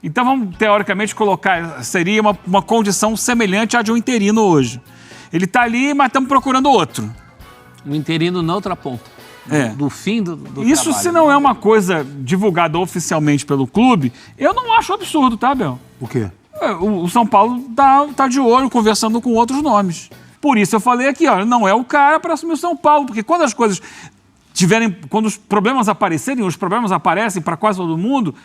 Então vamos, teoricamente, colocar, seria uma condição semelhante à de um interino hoje. Ele está ali, mas estamos procurando outro. Um interino na outra ponta. Do fim do Isso, trabalho. se não é uma coisa divulgada oficialmente pelo clube, eu não acho absurdo, tá, Bel? O quê? O São Paulo tá de olho, conversando com outros nomes. Por isso eu falei aqui, ó, não é o cara para assumir o São Paulo, porque quando as coisas quando os problemas aparecerem, os problemas aparecem para quase todo mundo,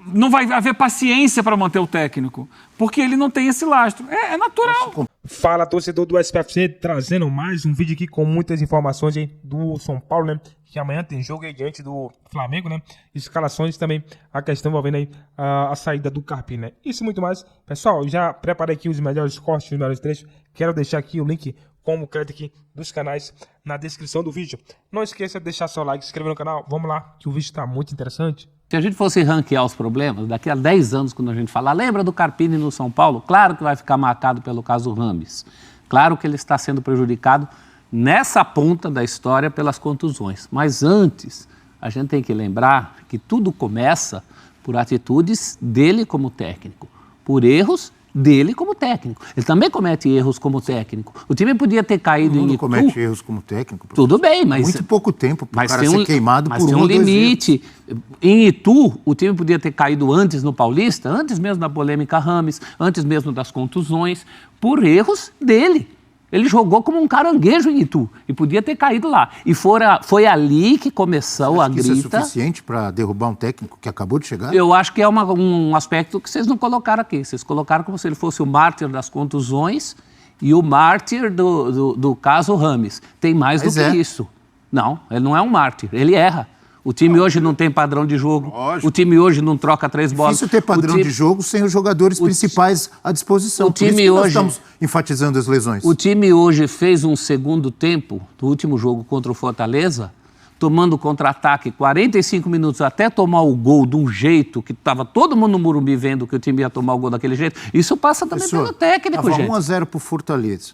não vai haver paciência para manter o técnico, porque ele não tem esse lastro. É natural. Fala, torcedor do SPFC, trazendo mais um vídeo aqui com muitas informações aí do São Paulo, né? Que amanhã tem jogo aí diante do Flamengo, né? Escalações também, a questão envolvendo aí a saída do Carpini, né? Isso e muito mais. Pessoal, já preparei aqui os melhores cortes, os melhores trechos. Quero deixar aqui o link como crédito aqui dos canais na descrição do vídeo. Não esqueça de deixar seu like, se inscrever no canal. Vamos lá, que o vídeo está muito interessante. Se a gente fosse ranquear os problemas, daqui a 10 anos, quando a gente falar, lembra do Carpini no São Paulo? Claro que vai ficar marcado pelo caso Rames. Claro que ele está sendo prejudicado nessa ponta da história pelas contusões. Mas antes, a gente tem que lembrar que tudo começa por atitudes dele como técnico, por erros dele como técnico. Ele também comete erros como técnico. O time podia ter caído em Itu. Comete erros como técnico. Tudo bem, mas... Muito pouco tempo para o cara ser queimado mas por tem um um ou dois limite. erros. Em Itu, o time podia ter caído antes no Paulista, antes mesmo da polêmica Rames, antes mesmo das contusões, por erros dele. Ele jogou como um caranguejo em Itu e podia ter caído lá. E foi ali que começou a grita. Isso é suficiente para derrubar um técnico que acabou de chegar? Eu acho que é um aspecto que vocês não colocaram aqui. Vocês colocaram como se ele fosse o mártir das contusões e o mártir do caso Rames. Tem mais do que isso. Não, ele não é um mártir, ele erra. O time hoje não tem padrão de jogo. Lógico. O time hoje não troca 3 bolas. Difícil ter padrão de jogo sem os jogadores principais à disposição. O time Por isso que nós hoje, estamos enfatizando as lesões. O time hoje fez um segundo tempo, no último jogo contra o Fortaleza, tomando contra-ataque 45 minutos até tomar o gol de um jeito que estava todo mundo no Morumbi vendo que o time ia tomar o gol daquele jeito. Isso passa também pelo técnico, gente. 1-0 para o Fortaleza.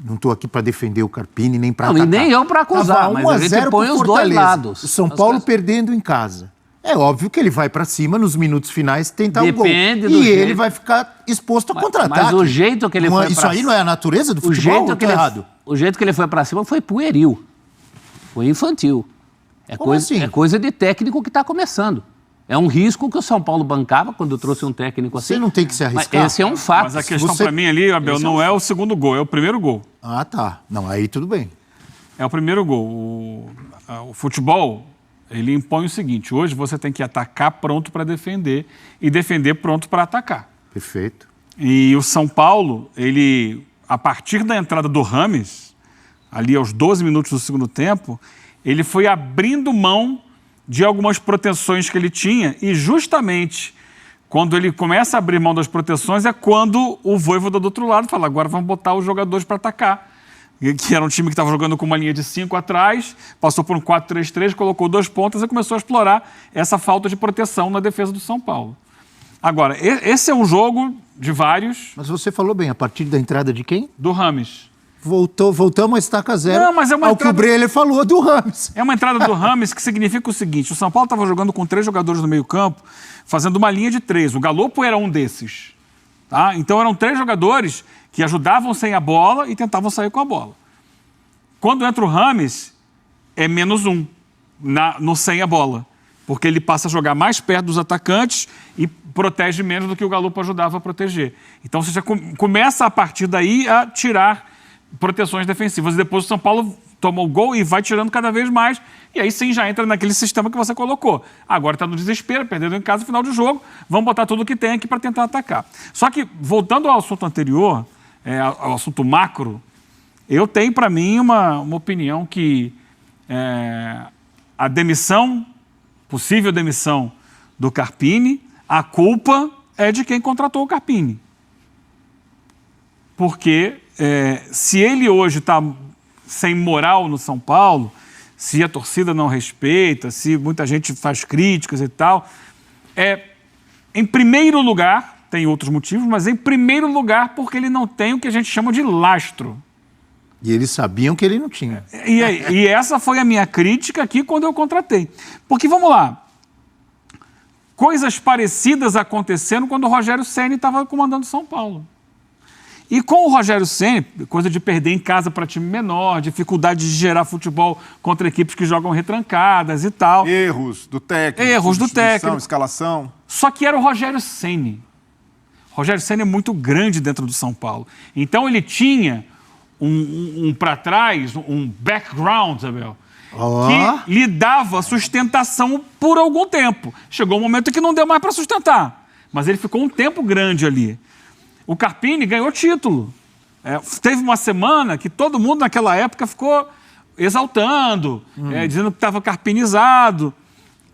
Não estou aqui para defender o Carpini, nem para atacar. E nem eu para acusar, mas a gente põe os dois lados. O São Paulo perdendo em casa. É óbvio que ele vai para cima nos minutos finais tentar o gol. E ele vai ficar exposto a contra-ataque. Mas o jeito que ele foi Isso aí não é a natureza do futebol? O jeito que ele foi para cima foi pueril. Foi infantil. É coisa de técnico que está começando. É um risco que o São Paulo bancava quando trouxe um técnico assim. Você não tem que se arriscar. Mas esse é um fato. Mas a questão para mim ali, Abel, não é o segundo gol, é o primeiro gol. Ah, tá. Não, aí tudo bem. É o primeiro gol. O futebol, ele impõe o seguinte, hoje você tem que atacar pronto para defender e defender pronto para atacar. Perfeito. E o São Paulo, ele, a partir da entrada do Rames, ali aos 12 minutos do segundo tempo, ele foi abrindo mão de algumas proteções que ele tinha e justamente quando ele começa a abrir mão das proteções é quando o Vojvoda do outro lado fala, agora vamos botar os jogadores para atacar. Que era um time que estava jogando com uma linha de 5 atrás, passou por um 4-3-3, colocou 2 pontas e começou a explorar essa falta de proteção na defesa do São Paulo. Agora, esse é um jogo de vários... Mas você falou bem, a partir da entrada de quem? Do Rames. Voltamos a estaca zero. Não, mas é uma ao que o Breler falou do Rames. É uma entrada do Rames que significa o seguinte, o São Paulo estava jogando com 3 jogadores no meio campo, fazendo uma linha de 3. O Galopo era um desses. Tá? Então eram 3 jogadores que ajudavam sem a bola e tentavam sair com a bola. Quando entra o Rames, é -1 no sem a bola, porque ele passa a jogar mais perto dos atacantes e protege menos do que o Galopo ajudava a proteger. Então você já começa a partir daí a tirar proteções defensivas. E depois o São Paulo toma o gol e vai tirando cada vez mais. E aí sim já entra naquele sistema que você colocou. Agora está no desespero, perdendo em casa no final do jogo. Vamos botar tudo o que tem aqui para tentar atacar. Só que, voltando ao assunto anterior, ao assunto macro, eu tenho para mim uma opinião que a demissão, possível demissão do Carpini, a culpa é de quem contratou o Carpini. Porque se ele hoje está sem moral no São Paulo, se a torcida não respeita, se muita gente faz críticas e tal, em primeiro lugar, tem outros motivos, mas em primeiro lugar porque ele não tem o que a gente chama de lastro. E eles sabiam que ele não tinha. E essa foi a minha crítica aqui quando eu contratei. Porque, vamos lá, coisas parecidas acontecendo quando o Rogério Ceni estava comandando São Paulo. E com o Rogério Ceni, coisa de perder em casa para time menor, dificuldade de gerar futebol contra equipes que jogam retrancadas e tal. Erros do técnico. Erros do técnico. Escalação. Só que era o Rogério Ceni. O Rogério Ceni é muito grande dentro do São Paulo. Então ele tinha um para trás, um background, Abel, que lhe dava sustentação por algum tempo. Chegou um momento que não deu mais para sustentar, mas ele ficou um tempo grande ali. O Carpini ganhou título. Teve uma semana que todo mundo naquela época ficou exaltando, dizendo que estava carpinizado.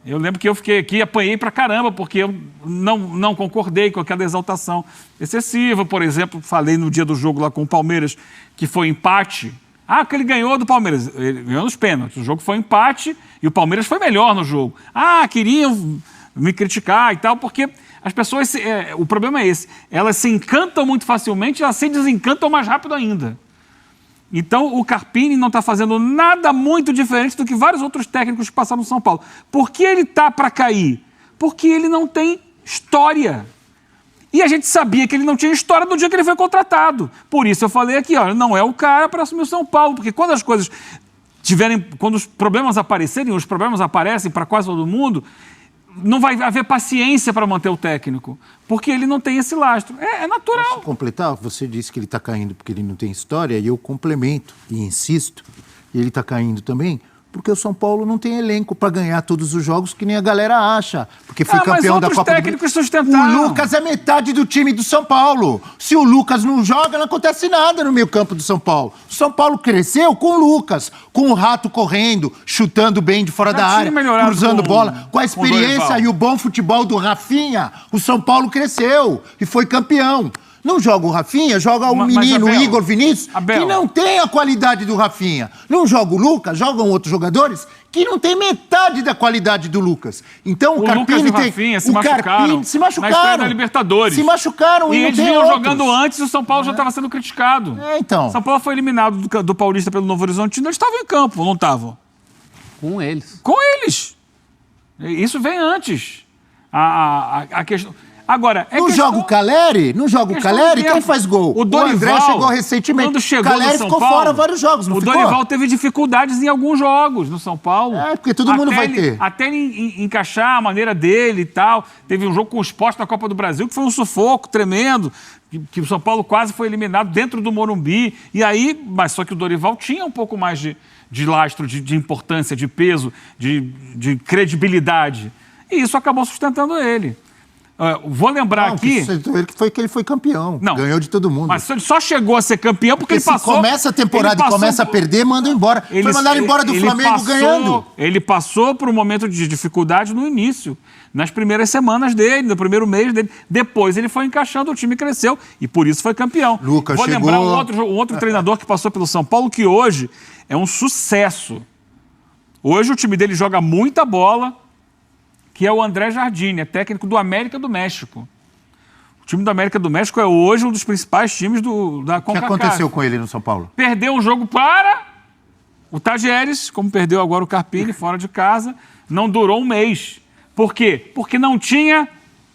Eu lembro que eu fiquei aqui e apanhei pra caramba, porque eu não concordei com aquela exaltação excessiva. Por exemplo, falei no dia do jogo lá com o Palmeiras, que foi empate. Que ele ganhou do Palmeiras. Ele ganhou nos pênaltis. O jogo foi empate e o Palmeiras foi melhor no jogo. Queriam me criticar e tal, porque as pessoas... o problema é esse. Elas se encantam muito facilmente e elas se desencantam mais rápido ainda. Então, o Carpini não está fazendo nada muito diferente do que vários outros técnicos que passaram no São Paulo. Por que ele está para cair? Porque ele não tem história. E a gente sabia que ele não tinha história no dia que ele foi contratado. Por isso eu falei aqui, não é o cara para assumir o São Paulo. Porque quando as coisas quando os problemas aparecerem, os problemas aparecem para quase todo mundo, não vai haver paciência para manter o técnico, porque ele não tem esse lastro. É natural. Posso completar? Você disse que ele está caindo porque ele não tem história, e eu complemento e insisto, e ele está caindo também, porque o São Paulo não tem elenco para ganhar todos os jogos que nem a galera acha, porque foi campeão da Copa do Brasil. O Lucas é metade do time do São Paulo. Se o Lucas não joga, não acontece nada no meio campo do São Paulo. O São Paulo cresceu com o Lucas, com o Rato correndo, chutando bem de fora da área, cruzando bola, com a experiência e o bom futebol do Rafinha, o São Paulo cresceu e foi campeão. Não joga o Rafinha, joga o menino, Abel, o Igor Vinícius, que não tem a qualidade do Rafinha. Não joga o Lucas, jogam outros jogadores que não tem metade da qualidade do Lucas. Então o Carpini Lucas e o Rafinha se machucaram na estreia da Libertadores. Se machucaram e eles vinham jogando antes e o São Paulo já estava sendo criticado. Então. São Paulo foi eliminado do Paulista pelo Novo Horizontino, eles estavam em campo, não estavam? Com eles. Com eles. Isso vem antes. A questão... Agora, não joga o Caleri? Não joga o Caleri? Quem faz gol? O André chegou recentemente. Quando chegou o Caleri ficou fora vários jogos, não ficou? O Dorival teve dificuldades em alguns jogos no São Paulo. Porque todo mundo vai ter. Até ele encaixar a maneira dele e tal. Teve um jogo com o Sport na Copa do Brasil que foi um sufoco tremendo, que o São Paulo quase foi eliminado dentro do Morumbi. E aí, mas só que o Dorival tinha um pouco mais de lastro, de importância, de peso, de credibilidade. E isso acabou sustentando ele. Vou lembrar aqui... Que ele foi campeão. Ganhou de todo mundo. Mas ele só chegou a ser campeão porque ele passou... Se começa a temporada e começa a perder, manda embora. Foi mandado embora do Flamengo ganhando. Ele passou por um momento de dificuldade no início, nas primeiras semanas dele, no primeiro mês dele. Depois ele foi encaixando, o time cresceu e por isso foi campeão. Vou lembrar um outro treinador que passou pelo São Paulo que hoje é um sucesso. Hoje o time dele joga muita bola, que é o André Jardine, é técnico do América do México. O time do América do México é hoje um dos principais times da CONCACAF. O que aconteceu com ele no São Paulo? Perdeu um jogo para o Tajeres, como perdeu agora o Carpini, fora de casa. Não durou um mês. Por quê? Porque não tinha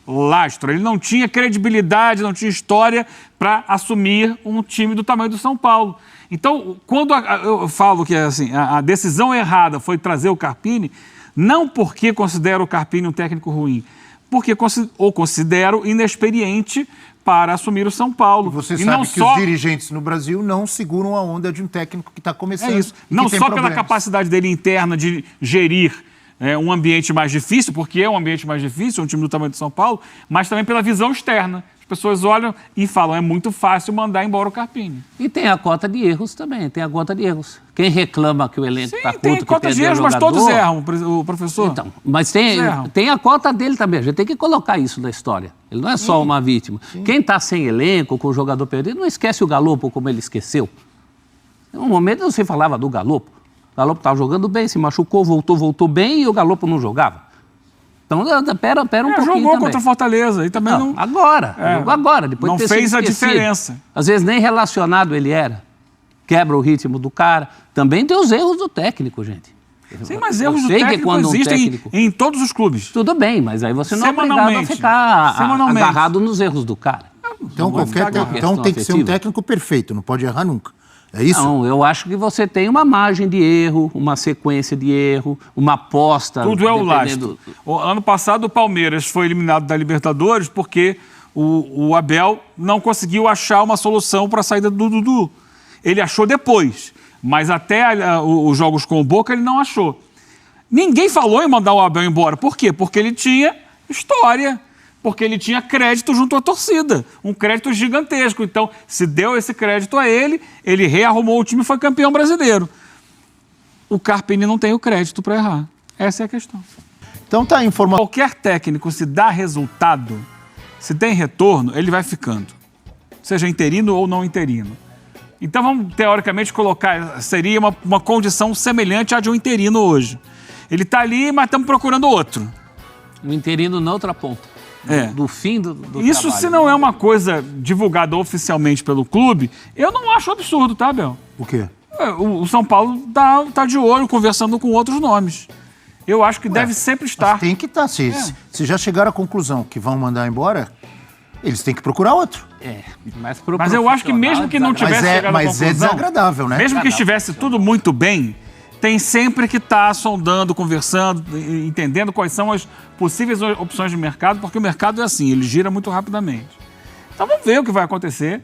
lastro, ele não tinha credibilidade, não tinha história para assumir um time do tamanho do São Paulo. Então, quando eu falo que assim, a decisão errada foi trazer o Carpini, não porque considero o Carpini um técnico ruim, porque o considero inexperiente para assumir o São Paulo. Você sabe que os dirigentes no Brasil não seguram a onda de um técnico que está começando. É isso. Não só pela capacidade dele interna de gerir um ambiente mais difícil, porque é um ambiente mais difícil, um time do tamanho de São Paulo, mas também pela visão externa. As pessoas olham e falam, é muito fácil mandar embora o Carpini. E tem a cota de erros também, tem a cota de erros. Quem reclama que o elenco está curto, tem cota de erros, mas todos erram, o professor. Então, mas tem a cota dele também, a gente tem que colocar isso na história. Ele não é só uma vítima. Sim. Quem está sem elenco, com o jogador perdido, não esquece o Galopo como ele esqueceu. Em um momento você falava do Galopo. O Galopo estava jogando bem, se machucou, voltou bem e o Galopo não jogava. Então, pera um pouquinho jogou também. Contra o Fortaleza e também não... Agora, depois não de ter fez sido a diferença. Às vezes nem relacionado ele era. Quebra o ritmo do cara. Também tem os erros do técnico, gente. Sim, mas erros do sei que técnico quando um existem técnico- em todos os clubes. Tudo bem, mas aí você não é obrigado a Semanalmente. ficar Semanalmente. agarrado nos erros do cara. Então, Não ficar com a então questão tem que ser um afetiva. técnico perfeito, não pode errar nunca. É isso? Não, eu acho que você tem uma margem de erro, uma sequência de erro, uma aposta. Tudo é o dependendo- lastro. O ano passado o Palmeiras foi eliminado da Libertadores porque o Abel não conseguiu achar uma solução para a saída do Dudu. Ele achou depois, mas até os jogos com o Boca ele não achou. Ninguém falou em mandar o Abel embora. Por quê? Porque ele tinha história, porque ele tinha crédito junto à torcida, um crédito gigantesco. Então, se deu esse crédito a ele, ele rearrumou o time e foi campeão brasileiro. O Carpini não tem o crédito para errar. Essa é a questão. Então tá a informação. Qualquer técnico, se dá resultado, se tem retorno, ele vai ficando. Seja interino ou não interino. Então vamos, teoricamente, colocar, seria uma condição semelhante à de um interino hoje. Ele está ali, mas estamos procurando outro. Um interino na outra ponta. É. Do fim do Isso, trabalho. se não é uma coisa divulgada oficialmente pelo clube, eu não acho absurdo, tá, Bel? O quê? O São Paulo tá de olho, conversando com outros nomes. Eu acho que deve sempre estar. Tem que estar. Se já chegaram à conclusão que vão mandar embora, eles têm que procurar outro. É, mas, pro Mas eu acho que mesmo que não profissional, tivesse chegado à Mas é conclusão, desagradável, né? mesmo que estivesse tudo muito bem, tem sempre que estar sondando, conversando, entendendo quais são as possíveis opções de mercado, porque o mercado é assim, ele gira muito rapidamente. Então vamos ver o que vai acontecer,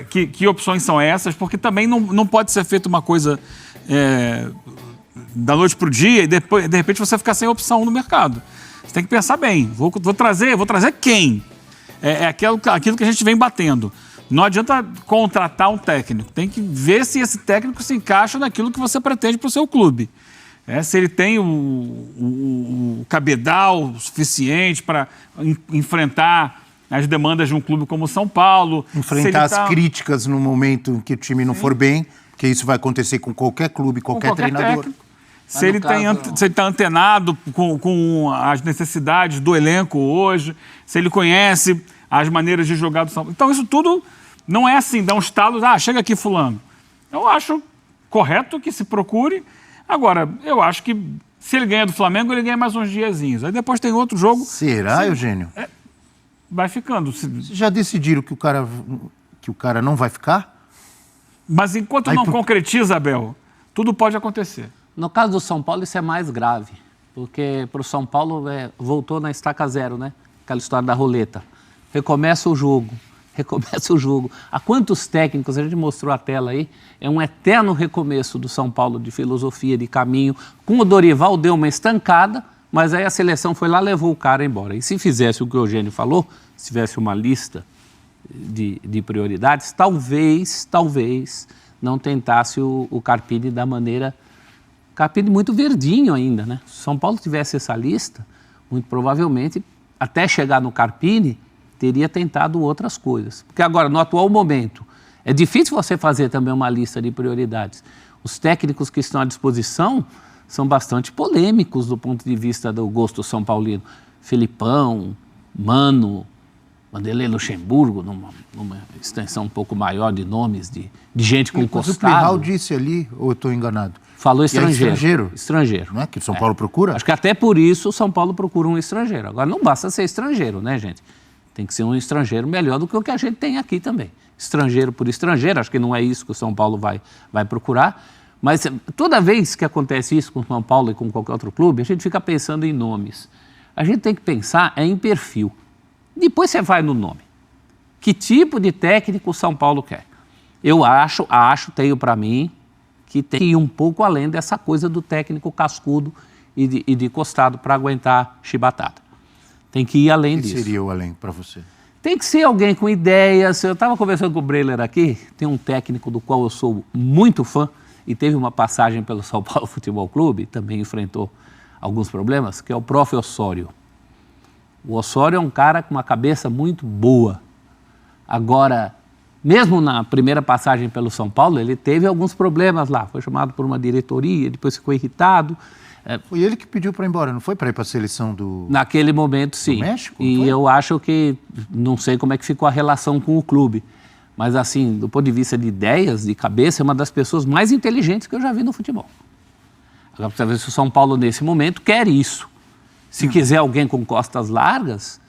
que opções são essas, porque também não pode ser feita uma coisa da noite para o dia e depois, de repente você ficar sem opção no mercado. Você tem que pensar bem, vou trazer quem? É aquilo que a gente vem batendo. Não adianta contratar um técnico. Tem que ver se esse técnico se encaixa naquilo que você pretende para o seu clube. Se ele tem o cabedal suficiente para enfrentar as demandas de um clube como o São Paulo. Enfrentar as críticas no momento em que o time não for bem, porque isso vai acontecer com qualquer clube, qualquer treinador. Técnico. Se ele está antenado com as necessidades do elenco hoje, se ele conhece as maneiras de jogar do São Paulo. Então, isso tudo não é assim, dá um estalo, chega aqui fulano. Eu acho correto que se procure. Agora, eu acho que se ele ganha do Flamengo, ele ganha mais uns diazinhos. Aí depois tem outro jogo. Será, Eugênio? Vai ficando. Vocês já decidiram que o cara não vai ficar? Mas enquanto não concretiza, Abel, tudo pode acontecer. No caso do São Paulo, isso é mais grave, porque para o São Paulo voltou na estaca zero, né? Aquela história da roleta. Recomeça o jogo. Há quantos técnicos, a gente mostrou a tela aí, é um eterno recomeço do São Paulo de filosofia, de caminho. Com o Dorival deu uma estancada, mas aí a seleção foi lá e levou o cara embora. E se fizesse o que o Eugênio falou, se tivesse uma lista de prioridades, talvez não tentasse o Carpini da maneira... Carpini muito verdinho ainda, né? Se o São Paulo tivesse essa lista, muito provavelmente, até chegar no Carpini, teria tentado outras coisas. Porque agora, no atual momento, é difícil você fazer também uma lista de prioridades. Os técnicos que estão à disposição são bastante polêmicos do ponto de vista do gosto são paulino. Felipão, Mano, Vanderlei Luxemburgo, numa extensão um pouco maior de nomes de gente com Mas o costado. Plihal disse ali, ou eu estou enganado? Falou E é estrangeiro. estrangeiro. Não é que o São Paulo procura? Acho que até por isso o São Paulo procura um estrangeiro. Agora, não basta ser estrangeiro, né, gente? Tem que ser um estrangeiro melhor do que o que a gente tem aqui também. Estrangeiro por estrangeiro, acho que não é isso que o São Paulo vai procurar. Mas toda vez que acontece isso com o São Paulo e com qualquer outro clube, a gente fica pensando em nomes. A gente tem que pensar em perfil. Depois você vai no nome. Que tipo de técnico o São Paulo quer? Eu tenho para mim, que tem que ir um pouco além dessa coisa do técnico cascudo e de costado para aguentar chibatada. Tem que ir além disso. O que seria o além para você? Tem que ser alguém com ideias. Eu estava conversando com o Breiler aqui, tem um técnico do qual eu sou muito fã e teve uma passagem pelo São Paulo Futebol Clube, também enfrentou alguns problemas, que é o Prof. Osório. O Osório é um cara com uma cabeça muito boa. Agora, mesmo na primeira passagem pelo São Paulo, ele teve alguns problemas lá. Foi chamado por uma diretoria, depois ficou irritado. Foi ele que pediu para ir embora, não foi para ir para a seleção do... Naquele momento, sim. Do México? E Foi? eu acho que, não sei como é que ficou a relação com o clube, mas assim, do ponto de vista de ideias, de cabeça, é uma das pessoas mais inteligentes que eu já vi no futebol. Agora precisa ver se o São Paulo, nesse momento, quer isso. Se quiser alguém com costas largas,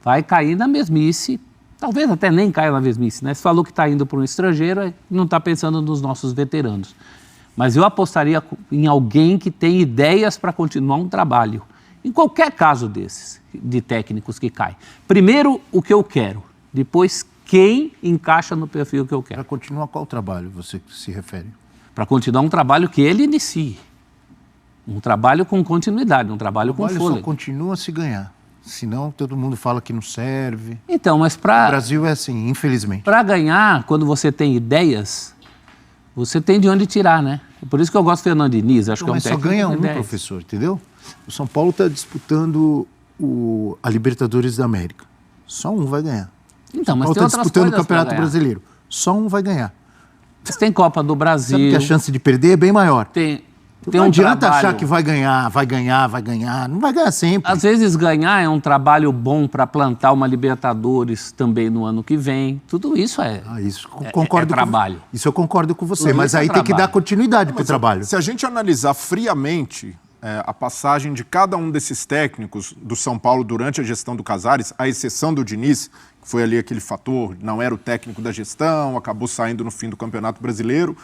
vai cair na mesmice. Talvez até nem caia na mesmice, né? Você falou que está indo para um estrangeiro, não está pensando nos nossos veteranos. Mas eu apostaria em alguém que tem ideias para continuar um trabalho. Em qualquer caso desses, de técnicos que caem. Primeiro, o que eu quero. Depois, quem encaixa no perfil que eu quero. Para continuar qual trabalho você se refere? Para continuar um trabalho que ele inicie. Um trabalho com continuidade, um trabalho com Olha, fôlego. só continua se ganhar. Senão todo mundo fala que não serve. Então, mas O para Brasil é assim, infelizmente. ganhar, quando você tem ideias, você tem de onde tirar, né? Por isso que eu gosto do Fernando Diniz, acho que é um Mas só técnico ganha com um, ideias. professor, entendeu? O São Paulo está disputando a Libertadores da América. Só um vai ganhar. Então, O mas Paulo tem está outras disputando o coisas pra Campeonato ganhar. Brasileiro. Só um vai ganhar. Mas tem Copa do Brasil. Sabe que a chance de perder é bem maior. Tem Não um adianta trabalho. achar que vai ganhar. Não vai ganhar sempre. Às vezes ganhar é um trabalho bom para plantar uma Libertadores também no ano que vem. Tudo isso é. Isso, concordo é trabalho. Isso eu concordo com você, Tudo mas isso é aí tem que dar trabalho. continuidade para o trabalho. Se a gente analisar friamente a passagem de cada um desses técnicos do São Paulo durante a gestão do Casares, à exceção do Diniz, que foi ali aquele fator, não era o técnico da gestão, acabou saindo no fim do Campeonato Brasileiro,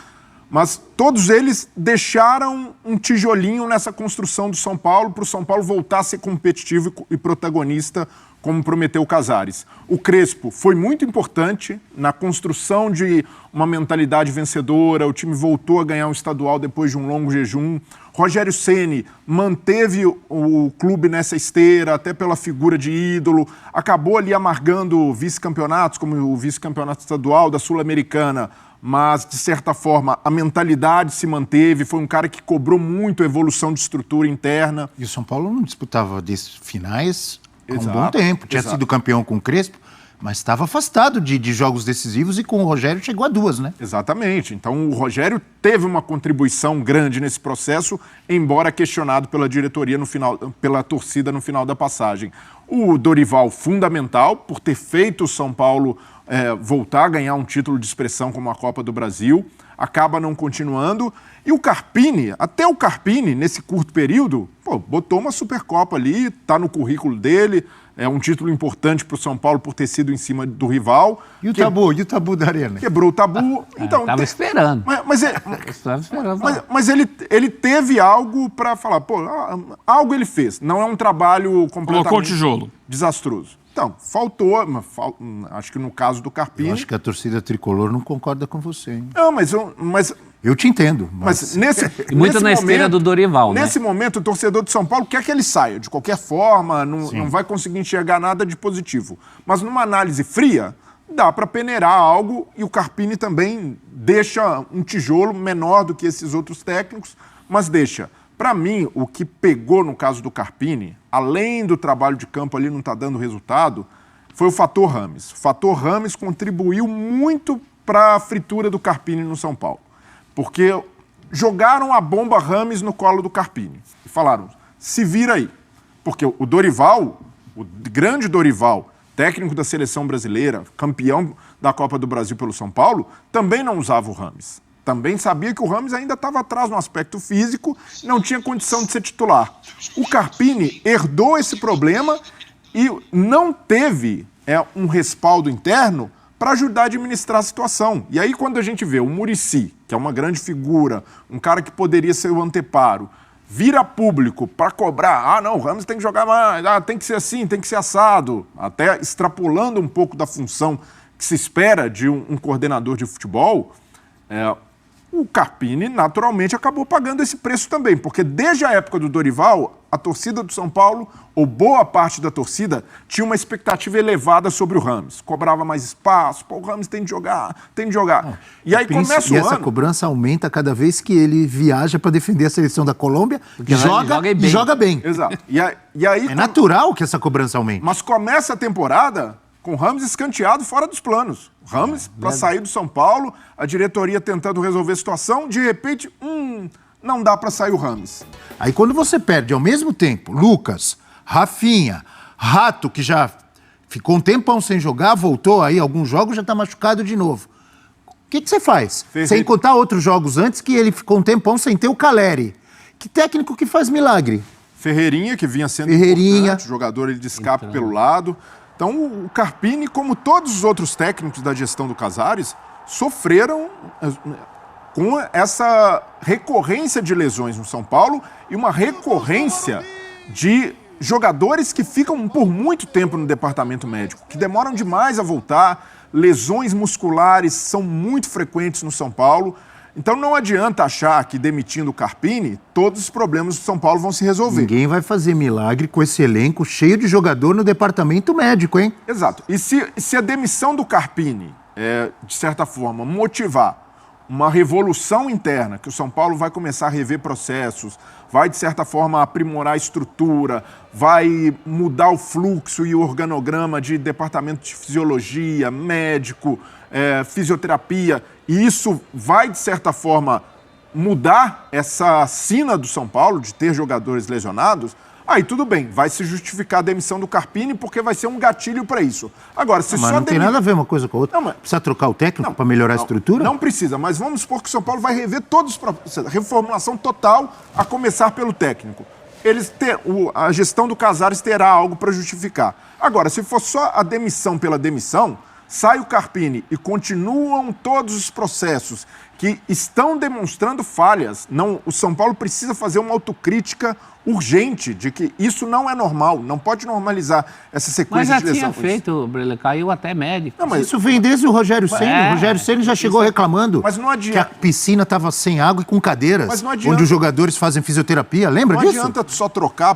mas todos eles deixaram um tijolinho nessa construção do São Paulo para o São Paulo voltar a ser competitivo e protagonista, como prometeu o Casares. O Crespo foi muito importante na construção de uma mentalidade vencedora, o time voltou a ganhar um estadual depois de um longo jejum. Rogério Ceni manteve o clube nessa esteira, até pela figura de ídolo, acabou ali amargando vice-campeonatos, como o vice-campeonato estadual da Sul-Americana, mas, de certa forma, a mentalidade se manteve, foi um cara que cobrou muito a evolução de estrutura interna. E o São Paulo não disputava desses finais há um Exato, bom tempo. Tinha exato. sido campeão com o Crespo, mas estava afastado de jogos decisivos e com o Rogério chegou a 2, né? Exatamente. Então, o Rogério teve uma contribuição grande nesse processo, embora questionado pela diretoria, pela torcida no final da passagem. O Dorival, fundamental, por ter feito o São Paulo voltar a ganhar um título de expressão como a Copa do Brasil, acaba não continuando. E o Carpini, até o Carpini, nesse curto período, botou uma Supercopa ali, está no currículo dele, é um título importante para o São Paulo por ter sido em cima do rival. E o tabu da Arena? Quebrou o tabu. Então, Estava esperando. Mas esperando. mas ele teve algo para falar, algo ele fez. Não é um trabalho completamente Colocou o tijolo. desastroso. Então, faltou, acho que no caso do Carpini... Eu acho que a torcida tricolor não concorda com você, hein? Não, mas Eu te entendo, Mas nesse, E muito nesse na esteira do Dorival, né? Nesse momento, o torcedor de São Paulo quer que ele saia, de qualquer forma, não vai conseguir enxergar nada de positivo. Mas numa análise fria, dá para peneirar algo e o Carpini também deixa um tijolo menor do que esses outros técnicos, mas deixa. Para mim, o que pegou no caso do Carpini, além do trabalho de campo ali não estar dando resultado, foi o fator Rames. O fator Rames contribuiu muito para a fritura do Carpini no São Paulo. Porque jogaram a bomba Rames no colo do Carpini e falaram, se vira aí. Porque o Dorival, o grande Dorival, técnico da seleção brasileira, campeão da Copa do Brasil pelo São Paulo, também não usava o Rames. Também sabia que o Rames ainda estava atrás no aspecto físico, não tinha condição de ser titular. O Carpini herdou esse problema e não teve um respaldo interno para ajudar a administrar a situação. E aí, quando a gente vê o Muricy, que é uma grande figura, um cara que poderia ser o anteparo, vira público para cobrar, não, o Rames tem que jogar mais, tem que ser assim, tem que ser assado, até extrapolando um pouco da função que se espera de um coordenador de futebol, o Carpini, naturalmente, acabou pagando esse preço também, porque desde a época do Dorival, a torcida do São Paulo, ou boa parte da torcida, tinha uma expectativa elevada sobre o Rames. Cobrava mais espaço, o Rames tem de jogar. E aí começa o ano... essa cobrança aumenta cada vez que ele viaja para defender a seleção da Colômbia, joga bem. Exato. E aí, natural que essa cobrança aumente. Mas começa a temporada com o Rames escanteado fora dos planos. Rames, para sair do São Paulo, a diretoria tentando resolver a situação, de repente, não dá para sair o Rames. Aí quando você perde ao mesmo tempo Lucas, Rafinha, Rato, que já ficou um tempão sem jogar, voltou aí alguns jogos, já está machucado de novo. O que você faz? Sem contar outros jogos antes que ele ficou um tempão sem ter o Caleri. Que técnico que faz milagre? Ferreirinha, que vinha sendo Ferreirinha. importante, jogador ele de escape pelo lado. Então, o Carpini, como todos os outros técnicos da gestão do Casares, sofreram com essa recorrência de lesões no São Paulo e uma recorrência de jogadores que ficam por muito tempo no departamento médico, que demoram demais a voltar, lesões musculares são muito frequentes no São Paulo. Então não adianta achar que demitindo o Carpini, todos os problemas do São Paulo vão se resolver. Ninguém vai fazer milagre com esse elenco cheio de jogador no departamento médico, hein? Exato. E se a demissão do Carpini, de certa forma, motivar uma revolução interna, que o São Paulo vai começar a rever processos, vai, de certa forma, aprimorar a estrutura, vai mudar o fluxo e o organograma de departamento de fisiologia, médico, fisioterapia, e isso vai, de certa forma, mudar essa sina do São Paulo de ter jogadores lesionados, aí tudo bem, vai se justificar a demissão do Carpini porque vai ser um gatilho para isso. Agora, se Mas só não tem nada a ver uma coisa com a outra. Precisa trocar o técnico para melhorar a estrutura? Não precisa, mas vamos supor que o São Paulo vai rever todos os processos, reformulação total, a começar pelo técnico. A gestão do Casares terá algo para justificar. Agora, se for só a demissão pela demissão, sai o Carpini e continuam todos os processos que estão demonstrando falhas. Não, o São Paulo precisa fazer uma autocrítica urgente de que isso não é normal, não pode normalizar essa sequência Mas de já tinha lesões. feito, Brele, caiu até médico. Não, mas Isso vem desde o Rogério Ceni. O Rogério Ceni já chegou reclamando Mas não adianta. que a piscina estava sem água e com cadeiras, Mas não adianta. onde os jogadores fazem fisioterapia. Lembra não disso? adianta só trocar,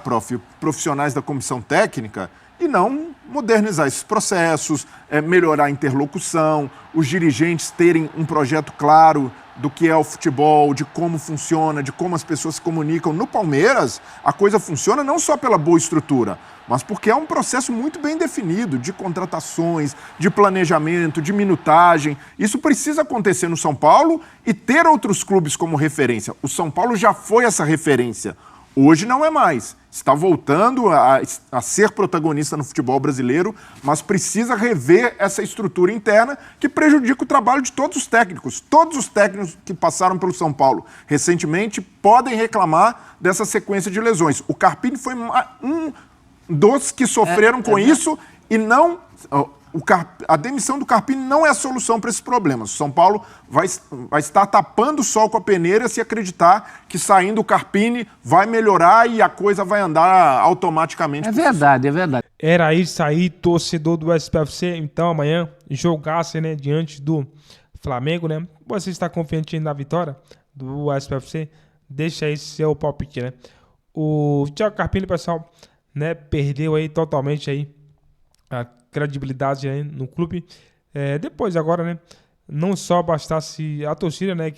profissionais da comissão técnica e não modernizar esses processos, melhorar a interlocução, os dirigentes terem um projeto claro do que é o futebol, de como funciona, de como as pessoas se comunicam. No Palmeiras, a coisa funciona não só pela boa estrutura, mas porque é um processo muito bem definido de contratações, de planejamento, de minutagem. Isso precisa acontecer no São Paulo e ter outros clubes como referência. O São Paulo já foi essa referência. Hoje não é mais. Está voltando a ser protagonista no futebol brasileiro, mas precisa rever essa estrutura interna que prejudica o trabalho de todos os técnicos. Todos os técnicos que passaram pelo São Paulo recentemente podem reclamar dessa sequência de lesões. O Carpini foi um dos que sofreram com isso e não... A demissão do Carpini não é a solução para esses problemas. O São Paulo vai estar tapando o sol com a peneira se acreditar que saindo o Carpini vai melhorar e a coisa vai andar automaticamente. É verdade, é verdade. Era isso aí, torcedor do SPFC. Então amanhã jogasse, né, diante do Flamengo, né? Você está confiante na vitória do SPFC? Deixa aí seu palpite, né? O Thiago Carpini, pessoal, né, perdeu aí totalmente aí a credibilidade aí no clube. Depois agora, né, não só bastasse a torcida, né,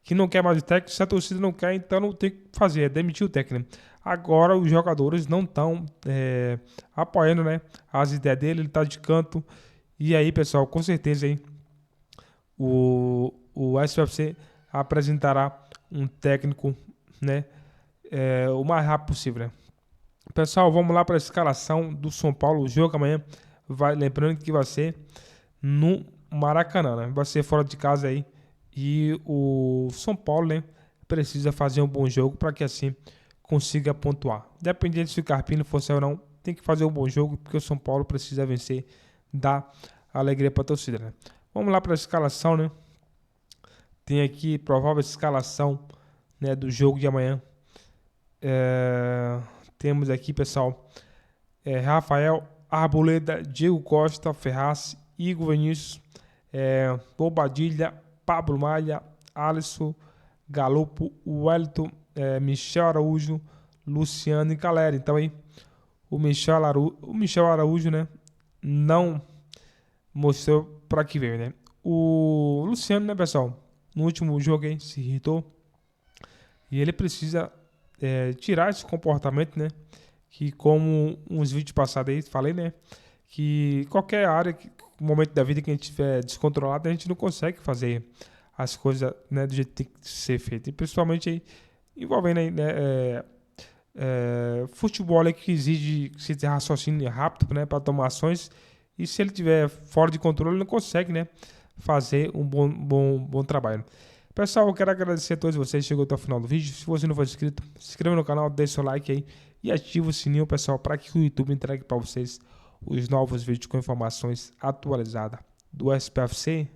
que não quer mais o técnico. Se a torcida não quer, então não tem o que fazer, é demitir o técnico. Agora os jogadores não estão apoiando, né, as ideias dele, ele está de canto. E aí, pessoal, com certeza aí o SPFC apresentará um técnico, né, o mais rápido possível, né? Pessoal, vamos lá para a escalação do São Paulo. O jogo amanhã, lembrando que vai ser no Maracanã, né? Vai ser fora de casa aí. E o São Paulo, né, precisa fazer um bom jogo para que assim consiga pontuar. Dependendo se o Carpini fosse ou não, tem que fazer um bom jogo porque o São Paulo precisa vencer, dar alegria para a torcida, né? Vamos lá para a escalação, né? Tem aqui provável escalação, né, do jogo de amanhã. Temos aqui, pessoal, Rafael, Arboleda, Diego Costa, Ferraz, Igor Vinícius, Bobadilha, Pablo Maia, Alisson, Galopo, Wellington, Michel Araújo, Luciano e Calera. Então aí, o Michel Araújo, né, não mostrou para que veio, né? O Luciano, né, pessoal, no último jogo aí se irritou e ele precisa tirar esse comportamento, né? Que como uns vídeos passados aí falei, né? Que qualquer área, momento da vida que a gente estiver descontrolado, a gente não consegue fazer as coisas, né, do jeito que tem que ser feito. E principalmente aí, envolvendo aí, né, futebol aí que exige que você tenha raciocínio rápido, né, para tomar ações. E se ele estiver fora de controle, ele não consegue, né, fazer um bom trabalho. Pessoal, eu quero agradecer a todos vocês que chegou até o final do vídeo. Se você não for inscrito, se inscreva no canal, deixe seu like aí e ative o sininho, pessoal, para que o YouTube entregue para vocês os novos vídeos com informações atualizadas do SPFC